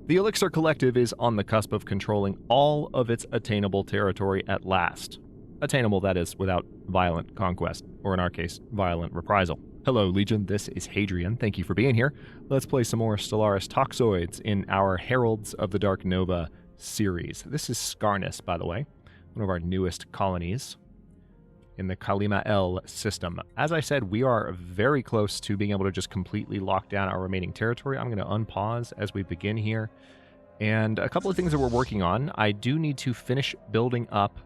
The Ullyxr Collective is on the cusp of controlling all of its attainable territory at last. Attainable, that is, without violent conquest, or in our case, violent reprisal. Hello, Legion, this is Hadrian. Thank you for being here. Let's play some more Stellaris Toxoids in our Heralds of the Dark Nova series. This is Scarnus, by the way, one of our newest colonies in the Kalima L system. As I said, we are very close to being able to just completely lock down our remaining territory. I'm going to unpause as we begin here. And a couple of things that we're working on. I do need to finish building up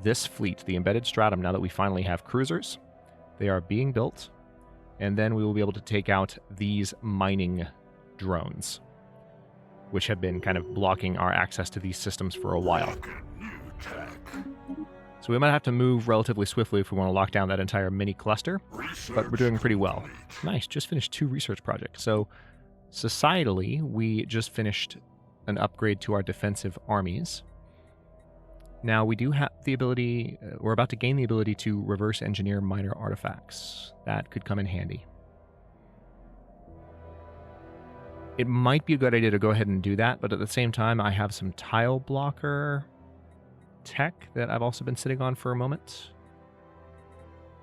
this fleet, the embedded stratum, now that we finally have cruisers. They are being built. And then we will be able to take out these mining drones, which have been kind of blocking our access to these systems for a while. So we might have to move relatively swiftly if we want to lock down that entire mini cluster, but we're doing pretty well. Nice, just finished 2 research projects. So societally, we just finished an upgrade to our defensive armies. Now we do have the ability, we're about to gain the ability to reverse engineer minor artifacts. That could come in handy. It might be a good idea to go ahead and do that, but at the same time, I have some tile blocker tech that I've also been sitting on for a moment.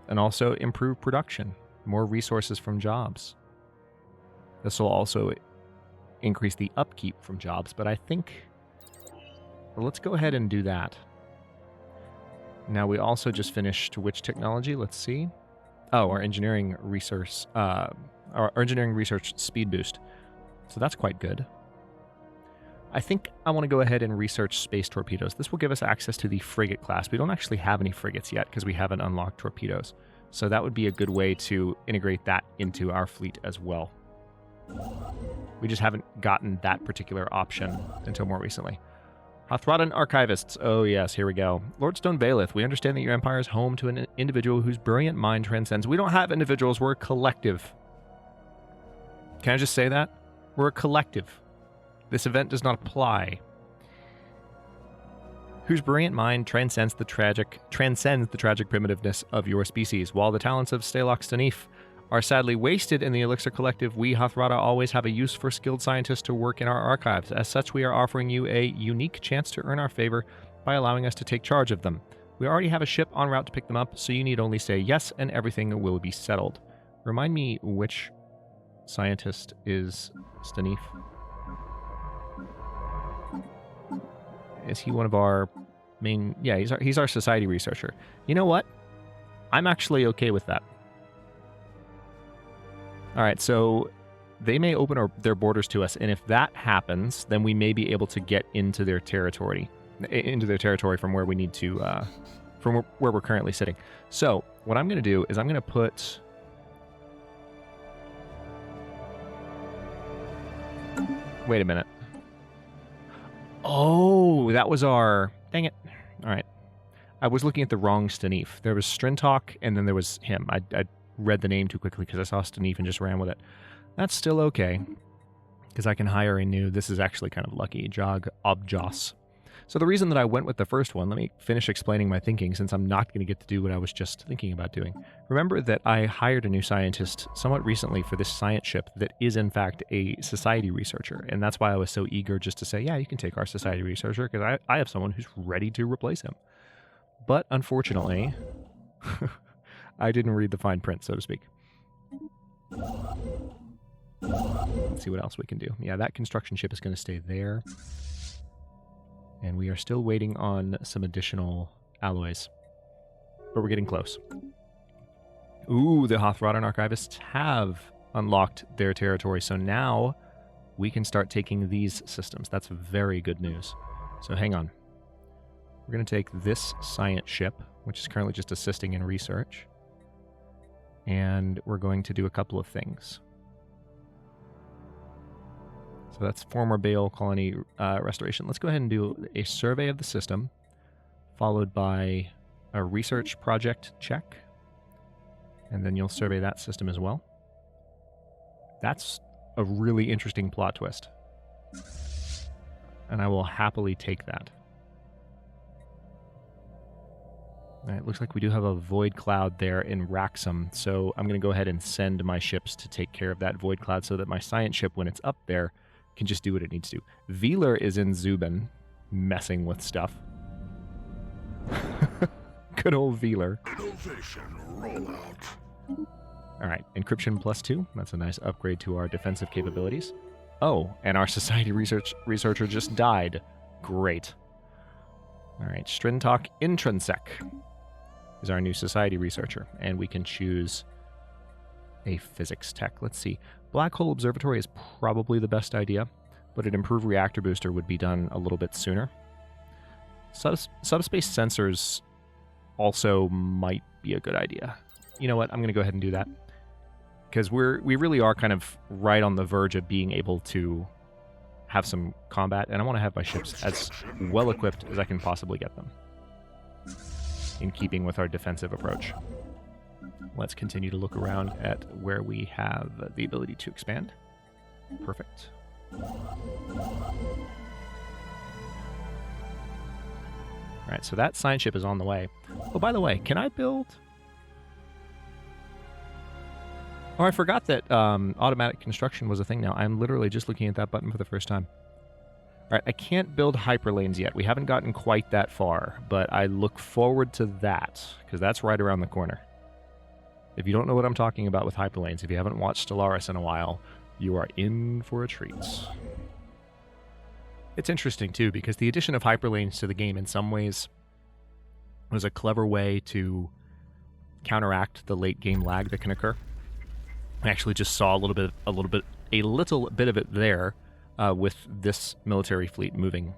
And also improve production, more resources from jobs. This will also increase the upkeep from jobs, but I think, well, let's go ahead and do that. Now we also just finished which technology? Let's see. Oh, our engineering research, our engineering research speed boost. So that's quite good. I think I want to go ahead and research space torpedoes. This will give us access to the frigate class. We don't actually have any frigates yet because we haven't unlocked torpedoes. So that would be a good way to integrate that into our fleet as well. We just haven't gotten that particular option until more recently. Hathradan Archivists. Oh yes, here we go. Lordstone Bailiff, we understand that your empire is home to an individual whose brilliant mind transcends. We don't have individuals, we're a collective. Can I just say that? We're a collective. This event does not apply. Whose brilliant mind transcends the tragic primitiveness of your species. While the talents of Stanif are sadly wasted in the Ullyxr Collective, we Hathrada always have a use for skilled scientists to work in our archives. As such, we are offering you a unique chance to earn our favor by allowing us to take charge of them. We already have a ship en route to pick them up, so you need only say yes and everything will be settled. Remind me which scientist is Stanif? Is he one of our main... Yeah, he's our society researcher. You know what? I'm actually okay with that. All right, so they may open their borders to us, and if that happens, then we may be able to get into their territory from where we need to, from where we're currently sitting. So what I'm going to do is I'm going to put... Wait a minute. Oh, that was our... Dang it. All right. I was looking at the wrong Stanif. There was Strintok, and then there was him. I read the name too quickly because I saw Stanif and just ran with it. That's still okay, because I can hire a new... This is actually kind of lucky. Jog Objos. So the reason that I went with the first one, let me finish explaining my thinking since I'm not going to get to do what I was just thinking about doing. Remember that I hired a new scientist somewhat recently for this science ship that is in fact a society researcher. And that's why I was so eager just to say, yeah, you can take our society researcher because I have someone who's ready to replace him. But unfortunately, I didn't read the fine print, so to speak. Let's see what else we can do. Yeah, that construction ship is going to stay there. And we are still waiting on some additional alloys. But we're getting close. Ooh, the Hathradan Archivists have unlocked their territory. So now we can start taking these systems. That's very good news. So hang on. We're going to take this science ship, which is currently just assisting in research. And we're going to do a couple of things. So that's former Bale colony restoration. Let's go ahead and do a survey of the system, followed by a research project check. And then you'll survey that system as well. That's a really interesting plot twist. And I will happily take that. All right, looks like we do have a void cloud there in Raxum, so I'm going to go ahead and send my ships to take care of that void cloud so that my science ship, when it's up there, can just do what it needs to. Wheeler is in Zubin, messing with stuff. Good old Wheeler. Innovation rollout. All right, encryption +2. That's a nice upgrade to our defensive capabilities. Oh, and our society researcher just died. Great. All right, Strintok Intrinsec is our new society researcher, and we can choose a physics tech. Let's see. Black hole observatory is probably the best idea, but an improved reactor booster would be done a little bit sooner. Subspace sensors also might be a good idea. You know what? I'm going to go ahead and do that, because we really are kind of right on the verge of being able to have some combat, and I want to have my ships as well equipped as I can possibly get them, in keeping with our defensive approach. Let's continue to look around at where we have the ability to expand. Perfect. All right, so that science ship is on the way. Oh, by the way, can I build... Oh, I forgot that automatic construction was a thing now. I'm literally just looking at that button for the first time. All right, I can't build hyperlanes yet. We haven't gotten quite that far, but I look forward to that, because that's right around the corner. If you don't know what I'm talking about with hyperlanes, if you haven't watched Stellaris in a while, you are in for a treat. It's interesting, too, because the addition of hyperlanes to the game in some ways was a clever way to counteract the late game lag that can occur. I actually just saw a little bit of it there with this military fleet moving.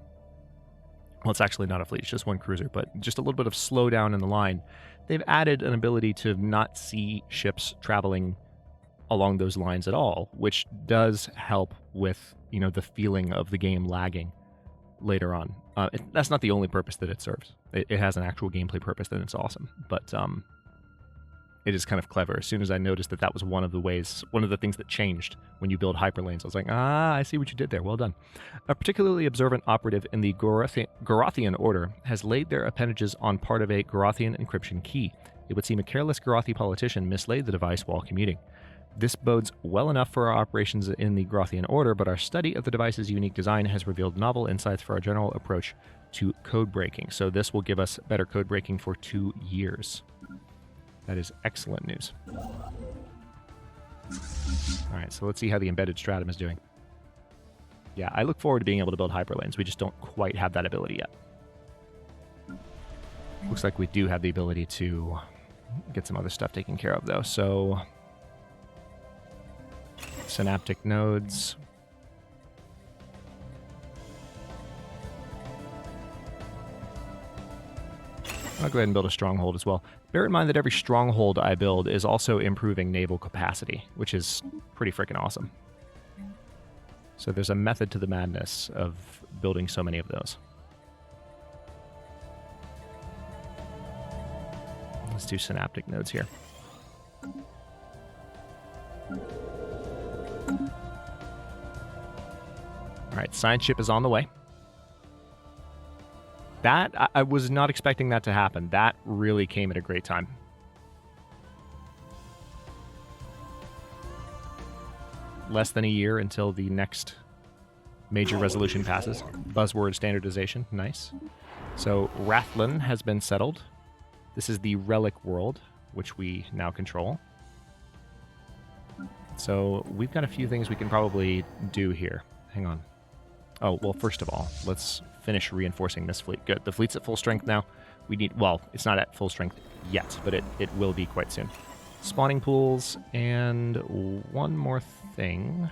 Well, it's actually not a fleet; it's just one cruiser, but just a little bit of slowdown in the line. They've added an ability to not see ships traveling along those lines at all, which does help with the feeling of the game lagging later on. That's not the only purpose that it serves. It has an actual gameplay purpose, and it's awesome. But it is kind of clever. As soon as I noticed that was one of the things that changed when you build hyperlanes, I was like, I see what you did there. Well done. A particularly observant operative in the Gorothian order has laid their appendages on part of a Gorothian encryption key. It would seem a careless Gorothi politician mislaid the device while commuting. This bodes well enough for our operations in the Gorothian order, but our study of the device's unique design has revealed novel insights for our general approach to code breaking. So this will give us better code breaking for 2 years. That is excellent news. All right, so let's see how the embedded stratum is doing. Yeah, I look forward to being able to build hyperlanes. We just don't quite have that ability yet. Looks like we do have the ability to get some other stuff taken care of, though. So, synaptic nodes. I'll go ahead and build a stronghold as well. Bear in mind that every stronghold I build is also improving naval capacity, which is pretty freaking awesome. So there's a method to the madness of building so many of those. Let's do synaptic nodes here. All right, science ship is on the way. That, I was not expecting that to happen. That really came at a great time. Less than a year until the next major resolution passes. Buzzword standardization, nice. So Rathlin has been settled. This is the relic world, which we now control. So we've got a few things we can probably do here. Hang on. Oh, well, first of all, let's finish reinforcing this fleet. Good. The fleet's at full strength now. We need... Well, it's not at full strength yet, but it will be quite soon. Spawning pools, and one more thing.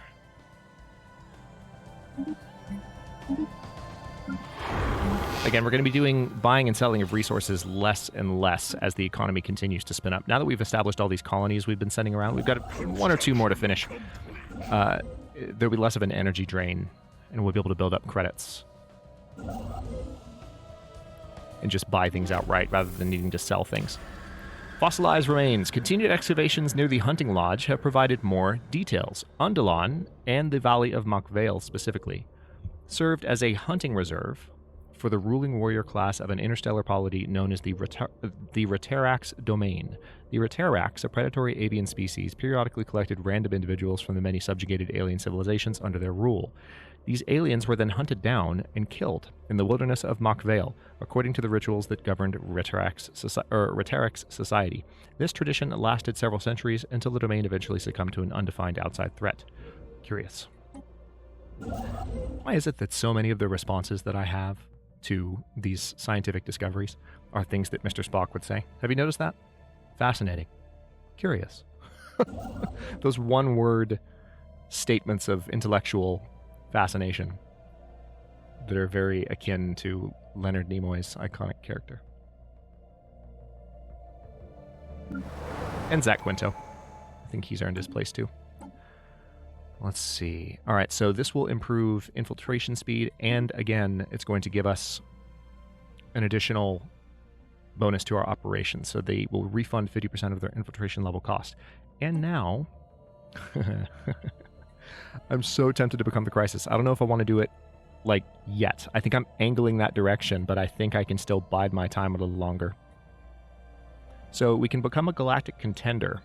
Again, we're going to be doing buying and selling of resources less and less as the economy continues to spin up. Now that we've established all these colonies we've been sending around, we've got 1 or 2 more to finish. There'll be less of an energy drain, and we'll be able to build up credits and just buy things outright rather than needing to sell things. Fossilized remains. Continued excavations near the hunting lodge have provided more details. Undalon, and the Valley of Mokvale specifically, served as a hunting reserve for the ruling warrior class of an interstellar polity known as the Reterax domain. The Reterax, a predatory avian species, periodically collected random individuals from the many subjugated alien civilizations under their rule. These aliens were then hunted down and killed in the wilderness of Machvale, according to the rituals that governed Reterax society. This tradition lasted several centuries until the domain eventually succumbed to an undefined outside threat. Curious. Why is it that so many of the responses that I have to these scientific discoveries are things that Mr. Spock would say? Have you noticed that? Fascinating. Curious. Those one-word statements of intellectual fascination that are very akin to Leonard Nimoy's iconic character. And Zach Quinto. I think he's earned his place too. Let's see. All right, so this will improve infiltration speed, and again, it's going to give us an additional bonus to our operations. So they will refund 50% of their infiltration level cost. And now, I'm so tempted to become the Crisis. I don't know if I want to do it, like, yet. I think I'm angling that direction, but I think I can still bide my time a little longer. So we can become a galactic contender,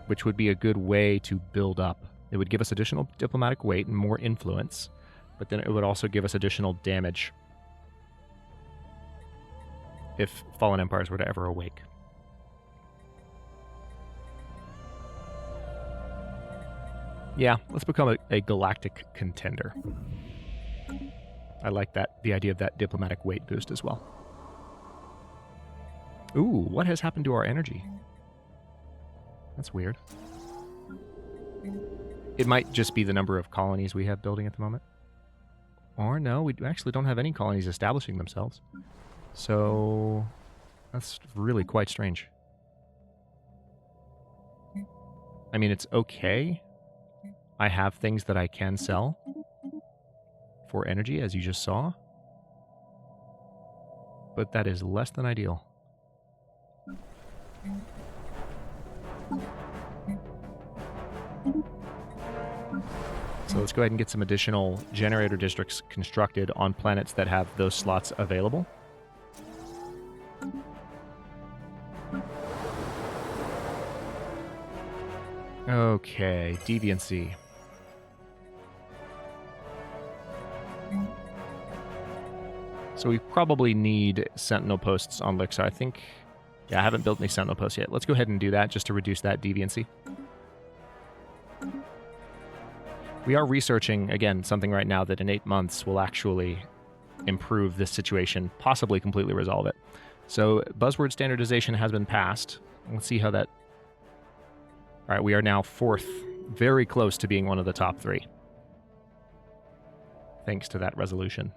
which would be a good way to build up. It would give us additional diplomatic weight and more influence, but then it would also give us additional damage if fallen empires were to ever awake. Yeah, let's become a galactic contender. I like that, the idea of that diplomatic weight boost as well. Ooh, what has happened to our energy? That's weird. It might just be the number of colonies we have building at the moment. Or no, we actually don't have any colonies establishing themselves. So that's really quite strange. I mean, it's okay. I have things that I can sell for energy, as you just saw. But that is less than ideal. So let's go ahead and get some additional generator districts constructed on planets that have those slots available. Okay, deviancy. So we probably need sentinel posts on Ullyxr. I think, yeah, I haven't built any sentinel posts yet. Let's go ahead and do that just to reduce that deviancy. We are researching, again, something right now that in 8 months will actually improve this situation, possibly completely resolve it. So buzzword standardization has been passed. Let's see how that... All right, we are now 4th, very close to being one of the top 3. Thanks to that resolution.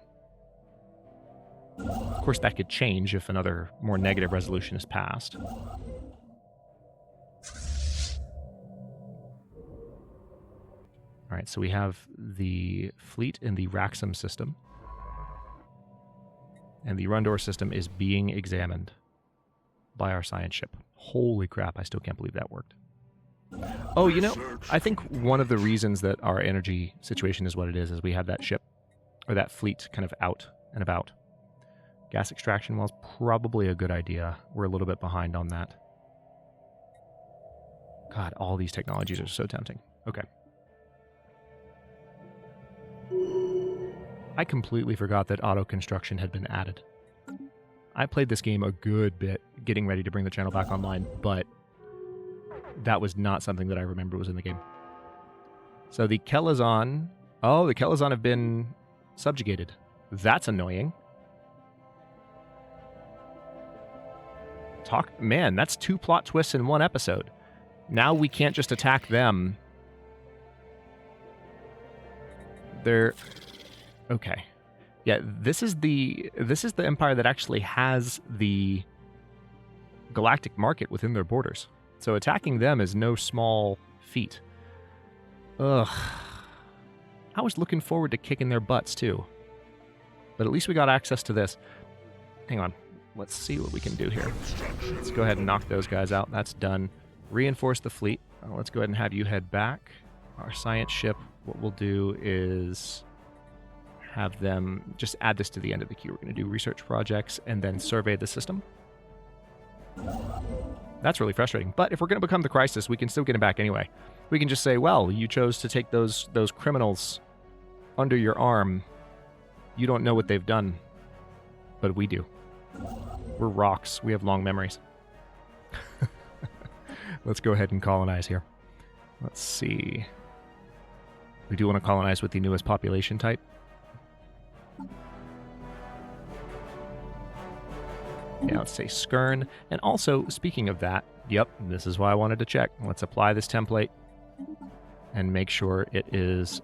Of course, that could change if another more negative resolution is passed. All right, so we have the fleet in the Raxum system. And the Rundor system is being examined by our science ship. Holy crap, I still can't believe that worked. Oh, you know, I think one of the reasons that our energy situation is what it is we have that ship, or that fleet kind of out and about. Gas extraction well is probably a good idea. We're a little bit behind on that. God, all these technologies are so tempting. Okay. I completely forgot that auto construction had been added. I played this game a good bit, getting ready to bring the channel back online, but that was not something that I remember was in the game. So the Kelazon... Oh, the Kelazon have been subjugated. That's annoying. Man, that's 2 plot twists in 1 episode. Now we can't just attack them. They're... Okay. Yeah, this is the empire that actually has the galactic market within their borders. So attacking them is no small feat. Ugh. I was looking forward to kicking their butts, too. But at least we got access to this. Hang on. Let's see what we can do here. Let's go ahead and knock those guys out. That's done. Reinforce the fleet. Let's go ahead and have you head back. Our science ship, what we'll do is... have them just add this to the end of the queue. We're going to do research projects and then survey the system. That's really frustrating. But if we're going to become the crisis, we can still get him back anyway. We can just say, well, you chose to take those criminals under your arm. You don't know what they've done, but we do. We're rocks. We have long memories. Let's go ahead and colonize here. Let's see. We do want to colonize with the newest population type. Yeah, let's say Skern. And also, speaking of that, yep, this is why I wanted to check. Let's apply this template and make sure it is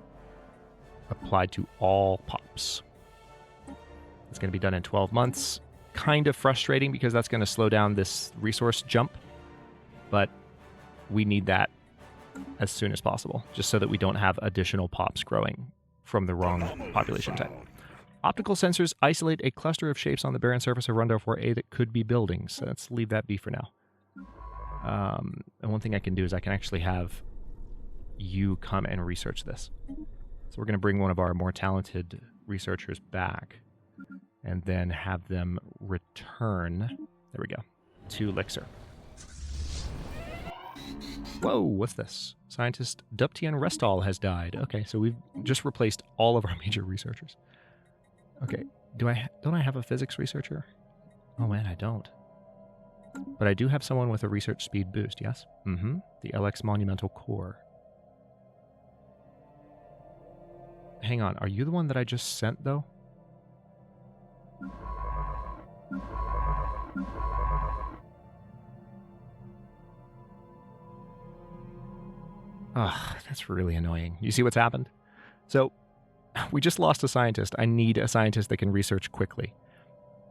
applied to all pops. It's going to be done in 12 months. Kind of frustrating because that's going to slow down this resource jump, but we need that as soon as possible, just so that we don't have additional pops growing from the wrong population type. Optical sensors isolate a cluster of shapes on the barren surface of Rundor 4A that could be buildings. So let's leave that be for now. And one thing I can do is I can actually have you come and research this. So we're going to bring one of our more talented researchers back and then have them return, there we go, to Ullyxr. Whoa, what's this? Scientist Duptian Restal has died. Okay, so we've just replaced all of our major researchers. Okay, don't I have a physics researcher? Oh man, I don't. But I do have someone with a research speed boost, yes? Mm-hmm, the LX Monumental Core. Hang on, are you the one that I just sent, though? Ugh, that's really annoying. You see what's happened? So, we just lost a scientist. I need a scientist that can research quickly.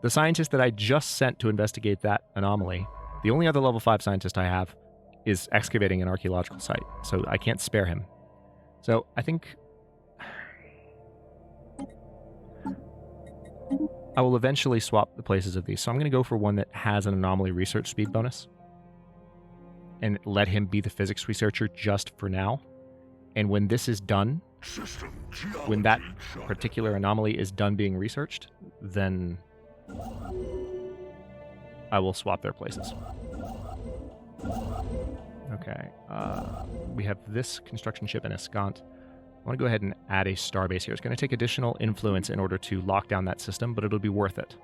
The scientist that I just sent to investigate that anomaly, the only other level 5 scientist I have is excavating an archaeological site, so I can't spare him. So, I think I will eventually swap the places of these. So I'm going to go for one that has an anomaly research speed bonus and let him be the physics researcher just for now. And when this is done, when that particular anomaly is done being researched, then I will swap their places. Okay, we have this construction ship in Escant. I want to go ahead and add a starbase here. It's going to take additional influence in order to lock down that system, but it'll be worth it.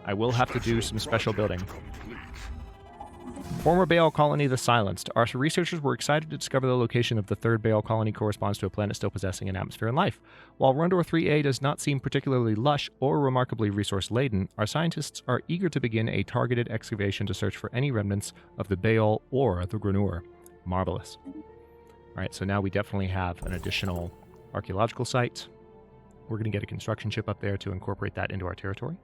I will have to do some special building. Former Baal colony, the Silenced. Our researchers were excited to discover the location of the third Baal colony corresponds to a planet still possessing an atmosphere and life. While Rundor 3A does not seem particularly lush or remarkably resource-laden, our scientists are eager to begin a targeted excavation to search for any remnants of the Baal or the Granur. Marvelous. All right, so now we definitely have an additional archaeological site. We're going to get a construction ship up there to incorporate that into our territory.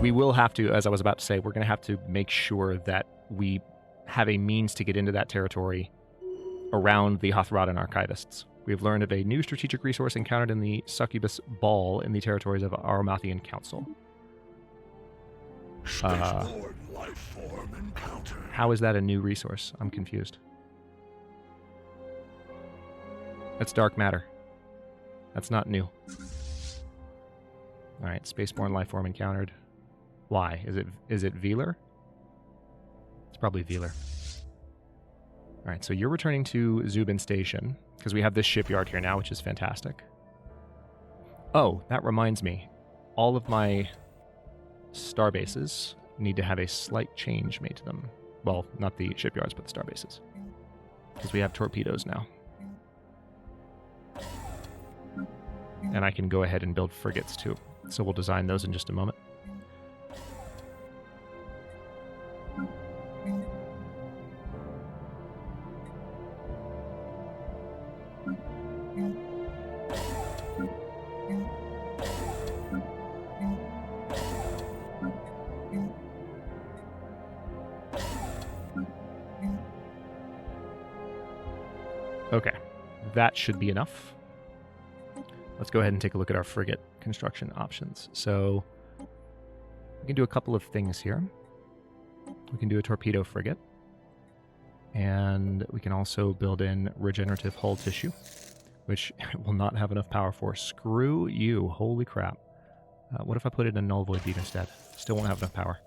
We will have to, as I was about to say, we're going to have to make sure that we have a means to get into that territory around the Hothradan archivists. We have learned of a new strategic resource encountered in the Succubus Ball in the territories of Aromathian Council. How is that a new resource? I'm confused. That's dark matter. That's not new. Alright, spaceborne life form encountered. Why? Is it Velar? It's probably Velar. Alright, so you're returning to Zubin Station, because we have this shipyard here now, which is fantastic. Oh, that reminds me. All of my starbases need to have a slight change made to them. Well, not the shipyards, but the starbases. Because we have torpedoes now. And I can go ahead and build frigates too. So we'll design those in just a moment. Okay, that should be enough. Let's go ahead and take a look at our frigate construction options. So we can do a couple of things here. We can do a torpedo frigate. And we can also build in regenerative hull tissue, which will not have enough power for. Screw you. Holy crap. What if I put it in a null void beam instead? Still won't have enough power.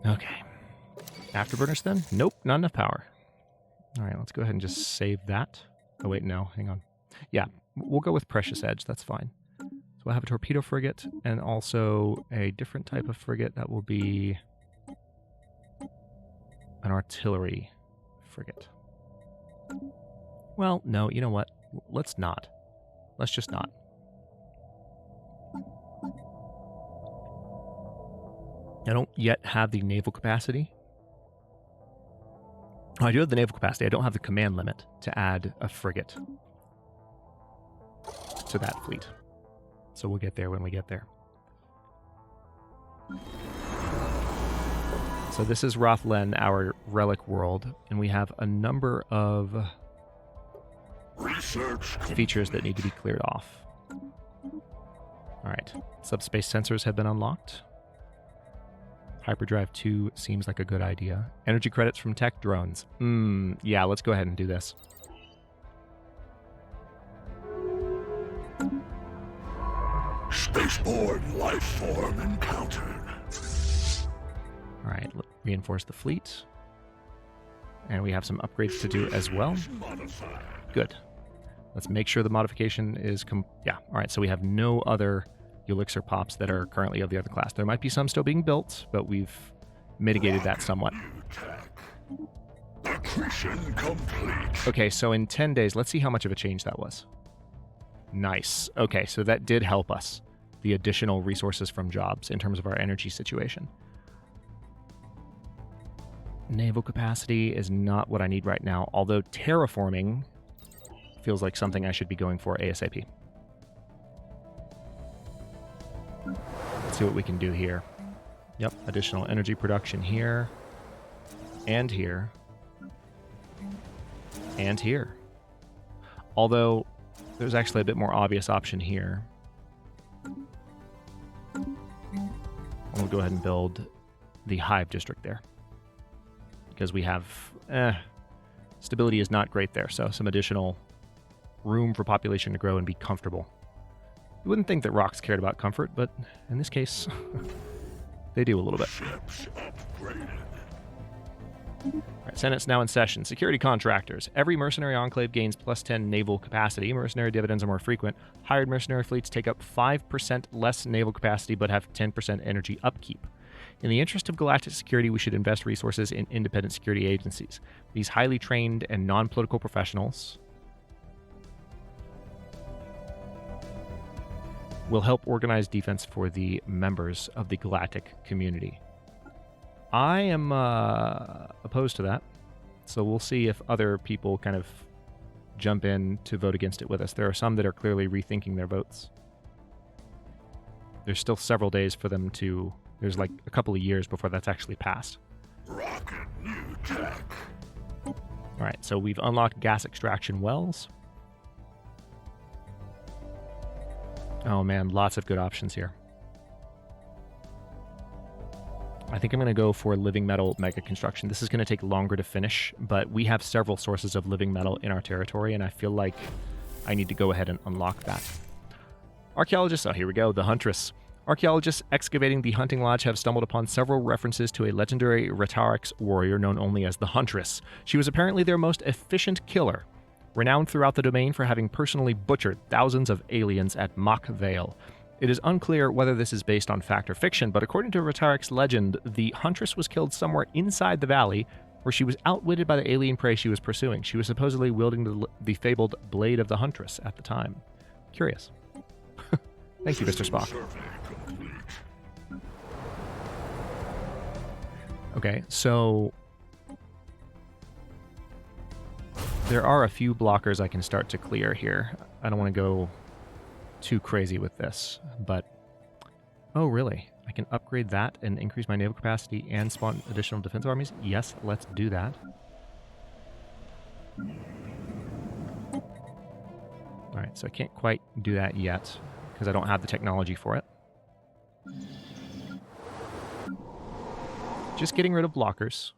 Okay. Afterburners then? Nope, not enough power. All right, let's go ahead and just save that. Oh, wait, no, hang on. Yeah, we'll go with Precious Edge. That's fine. So we'll have a torpedo frigate and also a different type of frigate that will be an artillery frigate. Well, no, you know what? Let's not. Let's just not. I don't yet have the naval capacity. Oh, I do have the naval capacity. I don't have the command limit to add a frigate to that fleet. So we'll get there when we get there. So this is Rothlen, our relic world, and we have a number of features that need to be cleared off. All right, subspace sensors have been unlocked. Hyperdrive 2 seems like a good idea. Energy credits from tech drones. Yeah, let's go ahead and do this. Spaceborne life form encountered. All right, reinforce the fleet. And we have some upgrades to do as well. Good. Let's make sure the modification is... yeah, all right, so we have no other Ullyxr pops that are currently of the other class. There might be some still being built, but we've mitigated that somewhat. Okay, so in 10 days, let's see how much of a change that was. Nice. Okay, so that did help us. The additional resources from jobs in terms of our energy situation. Naval capacity is not what I need right now, although terraforming feels like something I should be going for ASAP. Let's see what we can do here. Yep, additional energy production here, and here, and here. Although, there's actually a bit more obvious option here. We'll go ahead and build the hive district there. Because we have... stability is not great there, so some additional room for population to grow and be comfortable. You wouldn't think that rocks cared about comfort, but in this case, they do a little bit. Alright, Senate's now in session. Security contractors. Every mercenary enclave gains plus 10 naval capacity. Mercenary dividends are more frequent. Hired mercenary fleets take up 5% less naval capacity, but have 10% energy upkeep. In the interest of galactic security, we should invest resources in independent security agencies. These highly trained and non-political professionals will help organize defense for the members of the galactic community. I am opposed to that, so we'll see if other people kind of jump in to vote against it with us. There are some that are clearly rethinking their votes. There's still several days for them to... There's like a couple of years before that's actually passed. Rocket new tech. All right, so we've unlocked gas extraction wells. Oh man, lots of good options here. I think I'm going to go for living metal mega construction. This is going to take longer to finish, but we have several sources of living metal in our territory, and I feel like I need to go ahead and unlock that. Archaeologists, oh, here we go, the Huntress. Archaeologists excavating the hunting lodge have stumbled upon several references to a legendary Radioactive warrior known only as the Huntress. She was apparently their most efficient killer, renowned throughout the domain for having personally butchered thousands of aliens at Mock Vale. It is unclear whether this is based on fact or fiction, but according to Rhetoric's legend, the Huntress was killed somewhere inside the valley, where she was outwitted by the alien prey she was pursuing. She was supposedly wielding the fabled Blade of the Huntress at the time. Curious. Thank you, Mr. Spock. Okay, so... there are a few blockers I can start to clear here. I don't want to go too crazy with this, but... oh, really? I can upgrade that and increase my naval capacity and spawn additional defense armies? Yes, let's do that. Alright, so I can't quite do that yet, because I don't have the technology for it. Just getting rid of blockers.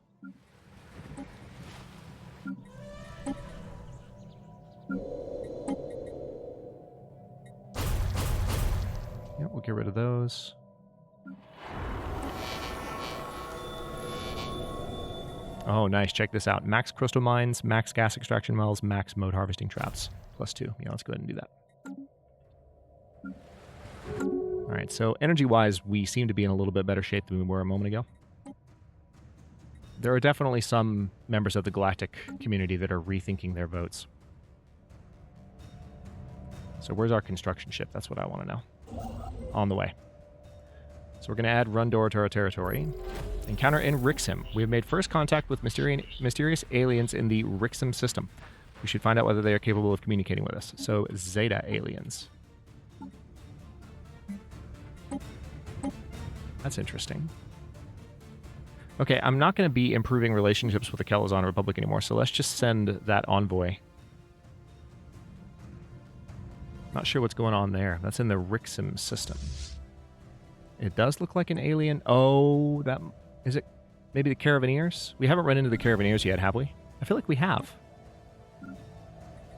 get rid of those. Oh, nice. Check this out. Max crystal mines, max gas extraction wells, max mode harvesting traps. +2. Yeah, let's go ahead and do that. All right, so energy-wise, we seem to be in a little bit better shape than we were a moment ago. There are definitely some members of the Galactic community that are rethinking their votes. So where's our construction ship? That's what I want to know. On the way. So we're going to add Rundor to our territory. Encounter in Rixim. We have made first contact with mysterious aliens in the Rixim system. We should find out whether they are capable of communicating with us. So Zeta aliens. That's interesting. Okay, I'm not going to be improving relationships with the Kelazon Republic anymore, so let's just send that envoy. Not sure what's going on there. That's in the Rixim system. It does look like an alien. Oh, that... Is it maybe the Caravaneers? We haven't run into the Caravaneers yet, have we? I feel like we have.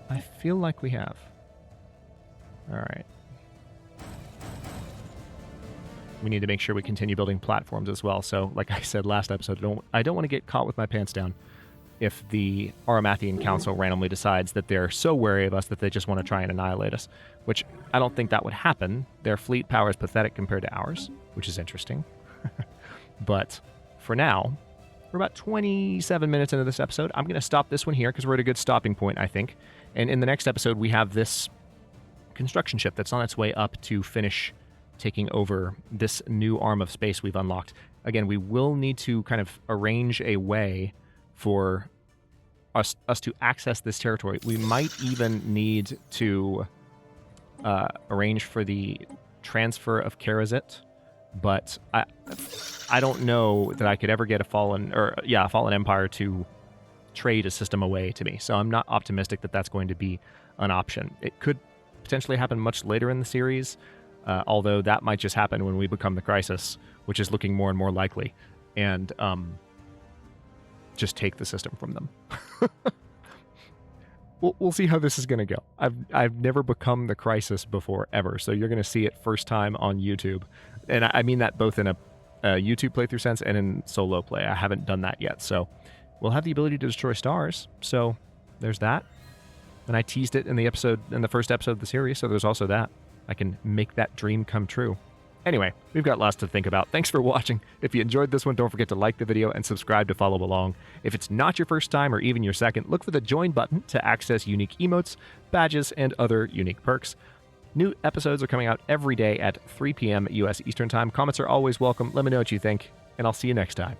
I feel like we have. Alright. We need to make sure we continue building platforms as well. So, like I said last episode, I don't want to get caught with my pants down if the Aromathian Council randomly decides that they're so wary of us that they just want to try and annihilate us. Which, I don't think that would happen. Their fleet power is pathetic compared to ours, which is interesting. But for now, we're about 27 minutes into this episode. I'm going to stop this one here because we're at a good stopping point, I think. And in the next episode, we have this construction ship that's on its way up to finish taking over this new arm of space we've unlocked. Again, we will need to kind of arrange a way for us to access this territory. We might even need to arrange for the transfer of Karazit, but I don't know that I could ever get a fallen empire to trade a system away to me. So I'm not optimistic that that's going to be an option. It could potentially happen much later in the series, although that might just happen when we become the Crisis, which is looking more and more likely, and just take the system from them. We'll see how this is going to go. I've never become the Crisis before, ever, so you're going to see it first time on YouTube. And I mean that both in a YouTube playthrough sense and in solo play. I haven't done that yet, so we'll have the ability to destroy stars. So there's that. And I teased it in the first episode of the series, so there's also that. I can make that dream come true. Anyway, we've got lots to think about. Thanks for watching. If you enjoyed this one, don't forget to like the video and subscribe to follow along. If it's not your first time or even your second, look for the join button to access unique emotes, badges, and other unique perks. New episodes are coming out every day at 3 p.m. U.S. Eastern Time. Comments are always welcome. Let me know what you think, and I'll see you next time.